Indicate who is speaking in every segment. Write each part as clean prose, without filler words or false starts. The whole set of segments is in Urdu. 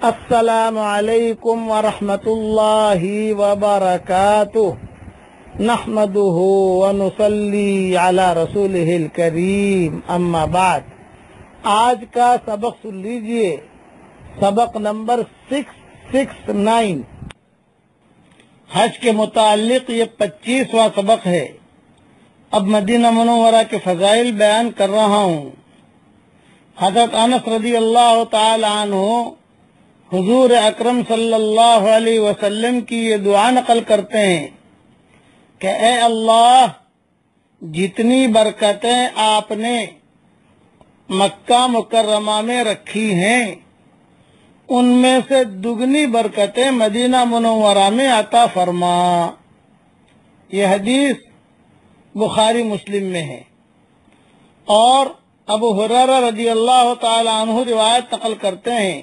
Speaker 1: السلام علیکم ورحمۃ اللہ وبرکاتہ نحمده ونصلی علی رسولہ الکریم اما بعد۔ آج کا سبق سن لیجئے، سبق نمبر 669 حج کے متعلق یہ 25واں سبق ہے۔ اب مدینہ منورہ کے فضائل بیان کر رہا ہوں۔ حضرت انس رضی اللہ تعالی عنہ حضور اکرم صلی اللہ علیہ وسلم کی یہ دعا نقل کرتے ہیں کہ اے اللہ، جتنی برکتیں آپ نے مکہ مکرمہ میں رکھی ہیں ان میں سے دگنی برکتیں مدینہ منورہ میں عطا فرما۔ یہ حدیث بخاری مسلم میں ہے، اور ابو ہریرہ رضی اللہ تعالی عنہ روایت نقل کرتے ہیں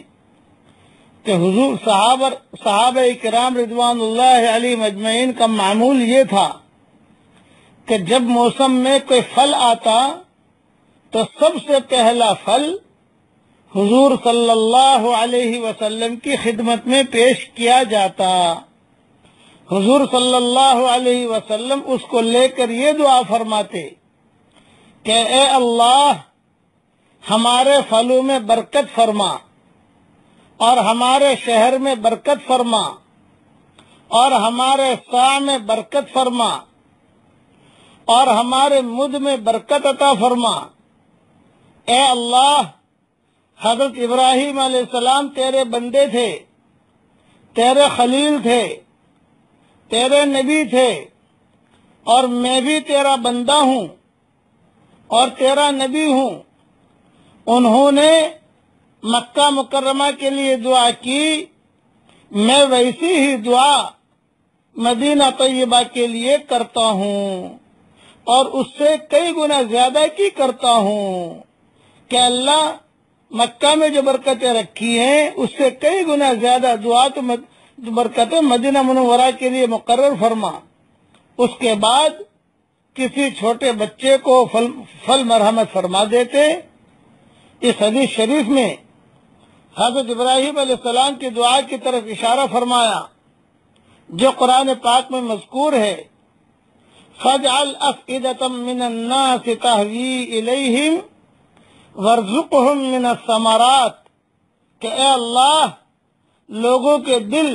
Speaker 1: کہ حضور صحابہ کرام رضوان اللہ علیہ مجمعین کا معمول یہ تھا کہ جب موسم میں کوئی پھل آتا تو سب سے پہلا پھل حضور صلی اللہ علیہ وسلم کی خدمت میں پیش کیا جاتا۔ حضور صلی اللہ علیہ وسلم اس کو لے کر یہ دعا فرماتے کہ اے اللہ، ہمارے پھلوں میں برکت فرما، اور ہمارے شہر میں برکت فرما، اور ہمارے سا میں برکت فرما، اور ہمارے مد میں برکت عطا فرما۔ اے اللہ، حضرت ابراہیم علیہ السلام تیرے بندے تھے، تیرے خلیل تھے، تیرے نبی تھے، اور میں بھی تیرا بندہ ہوں اور تیرا نبی ہوں۔ انہوں نے مکہ مکرمہ کے لیے دعا کی، میں ویسی ہی دعا مدینہ طیبہ کے لیے کرتا ہوں، اور اس سے کئی گنا زیادہ کی کرتا ہوں کہ اللہ، مکہ میں جو برکتیں رکھی ہیں اس سے کئی گنا زیادہ دعا تو برکتیں مدینہ منورہ کے لیے مقرر فرما۔ اس کے بعد کسی چھوٹے بچے کو فل مرحمت فرما دیتے۔ اس حدیث شریف میں حضرت ابراہیم علیہ السلام کی دعا کی طرف اشارہ فرمایا جو قرآن پاک میں مذکور ہے، فَاجْعَلْ أَفْئِدَةً مِّنَ النَّاسِ تَهْوِي إِلَيْهِمْ وَارْزُقْهُم مِّنَ الثَّمَرَاتِ، کہ اے اللہ، لوگوں کے دل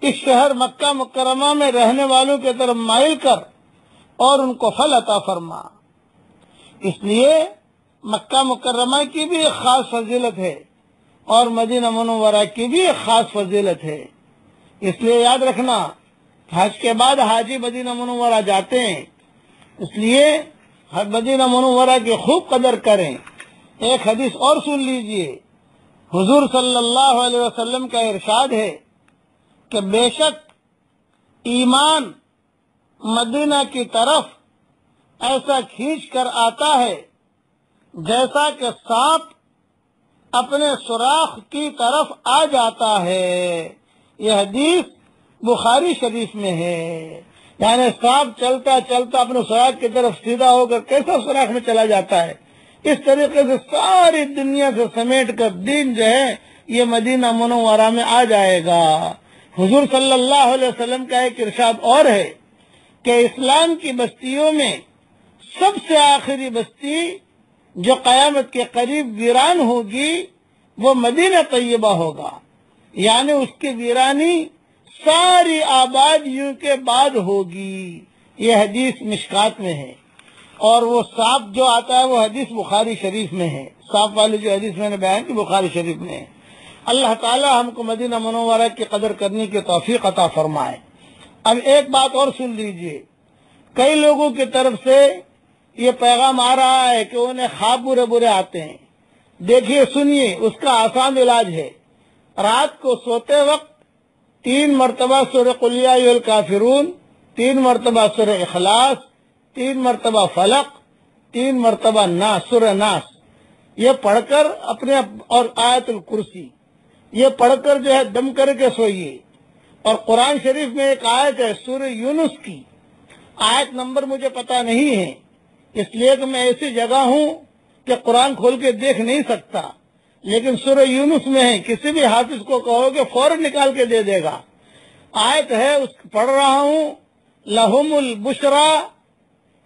Speaker 1: اس شہر مکہ مکرمہ میں رہنے والوں کے طرف مائل کر اور ان کو پھل عطا فرما۔ اس لیے مکہ مکرمہ کی بھی ایک خاص فضیلت ہے اور مدینہ منورہ کی بھی ایک خاص فضیلت ہے۔ اس لیے یاد رکھنا، حج کے بعد حاجی مدینہ منورہ جاتے ہیں، اس لیے مدینہ منورہ کی خوب قدر کریں۔ ایک حدیث اور سن لیجئے، حضور صلی اللہ علیہ وسلم کا ارشاد ہے کہ بے شک ایمان مدینہ کی طرف ایسا کھینچ کر آتا ہے جیسا کہ سانپ اپنے سوراخ کی طرف آ جاتا ہے۔ یہ حدیث بخاری شریف میں ہے، یعنی سانپ چلتا چلتا اپنے سوراخ کی طرف سیدھا ہو کر کیسا سوراخ میں چلا جاتا ہے، اس طریقے سے ساری دنیا سے سمیٹ کر دین جو ہے یہ مدینہ منورہ میں آ جائے گا۔ حضور صلی اللہ علیہ وسلم کا ایک ارشاد اور ہے کہ اسلام کی بستیوں میں سب سے آخری بستی جو قیامت کے قریب ویران ہوگی وہ مدینہ طیبہ ہوگا، یعنی اس کی ویرانی ساری آبادیوں کے بعد ہوگی۔ یہ حدیث مشکات میں ہے، اور وہ سانپ جو آتا ہے وہ حدیث بخاری شریف میں ہے۔ سانپ والی جو حدیث میں نے بیان کی بخاری شریف میں ہے۔ اللہ تعالی ہم کو مدینہ منورہ کی قدر کرنے کی توفیق عطا فرمائے۔ اب ایک بات اور سن لیجئے، کئی لوگوں کی طرف سے یہ پیغام آ رہا ہے کہ انہیں خواب برے برے آتے ہیں۔ دیکھیے، سنیے، اس کا آسان علاج ہے، رات کو سوتے وقت 3 مرتبہ سورہ قل یا ایھا الکافرون، 3 مرتبہ سورہ اخلاص، 3 مرتبہ فلق، 3 مرتبہ ناس، سورہ ناس، یہ پڑھ کر اپنے، اور آیت الکرسی، یہ پڑھ کر جو ہے دم کر کے سوئیے۔ اور قرآن شریف میں ایک آیت ہے سورہ یونس کی، آیت نمبر مجھے پتہ نہیں ہے، اس لیے کہ میں ایسی جگہ ہوں کہ قرآن کھول کے دیکھ نہیں سکتا، لیکن سورہ یونس میں ہے، کسی بھی حافظ کو کہو کہ فوراً نکال کے دے دے گا۔ آیت ہے، اس پڑھ رہا ہوں، لہم البشرا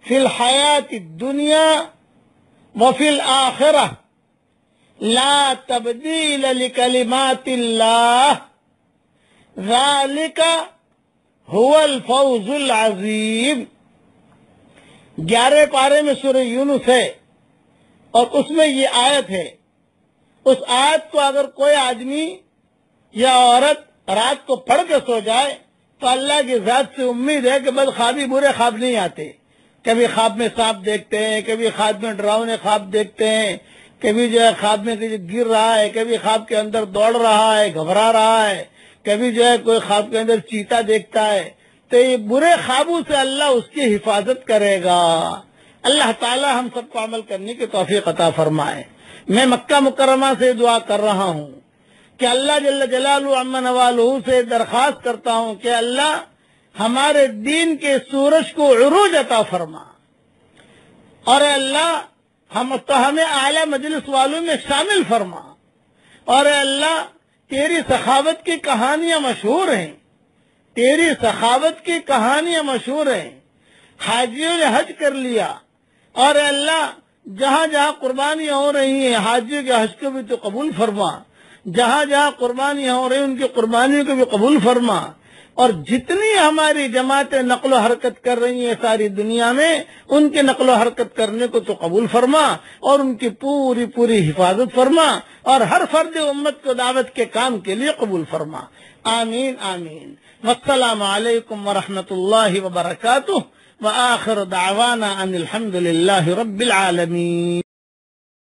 Speaker 1: فی الحیات الدنیا وفی الآخرہ لا تبدیل لکلمات اللہ ذالک هو الفوز العظیم۔ 11 پارے میں سورہ یونس ہے اور اس میں یہ آیت ہے۔ اس آیت کو اگر کوئی آدمی یا عورت رات کو پڑھ کے سو جائے تو اللہ کی ذات سے امید ہے کہ بد خوابی، برے خواب نہیں آتے۔ کبھی خواب میں سانپ دیکھتے ہیں، کبھی خواب میں ڈراؤنے خواب دیکھتے ہیں، کبھی جو ہے خواب میں گر رہا ہے، کبھی خواب کے اندر دوڑ رہا ہے، گھبرا رہا ہے، کبھی جو ہے کوئی خواب کے اندر چیتا دیکھتا ہے۔ تو یہ برے خوابوں سے اللہ اس کی حفاظت کرے گا۔ اللہ تعالی ہم سب کو عمل کرنے کی توفیق عطا فرمائے۔ میں مکہ مکرمہ سے دعا کر رہا ہوں کہ اللہ جل جلالہ عما نوالہ سے درخواست کرتا ہوں کہ اللہ ہمارے دین کے سورج کو عروج عطا فرما، اور اللہ ہمیں اعلیٰ مجلس والوں میں شامل فرما، اور اللہ تیری سخاوت کی کہانیاں مشہور ہیں، تیری سخاوت کی کہانیاں مشہور ہیں۔ حاجیوں نے حج کر لیا، اور اللہ جہاں جہاں قربانیاں ہو رہی ہیں حاجیوں کے حج کو بھی تو قبول فرما، جہاں جہاں قربانیاں ہو رہی ہیں ان کی قربانیوں کو بھی قبول فرما، اور جتنی ہماری جماعتیں نقل و حرکت کر رہی ہیں ساری دنیا میں ان کے نقل و حرکت کرنے کو تو قبول فرما، اور ان کی پوری پوری حفاظت فرما، اور ہر فرد امت کو دعوت کے کام کے لیے قبول فرما۔ آمین آمین۔ والسلام علیکم ورحمۃ اللہ وبرکاتہ، وآخر دعوانا ان الحمد للہ رب العالمین۔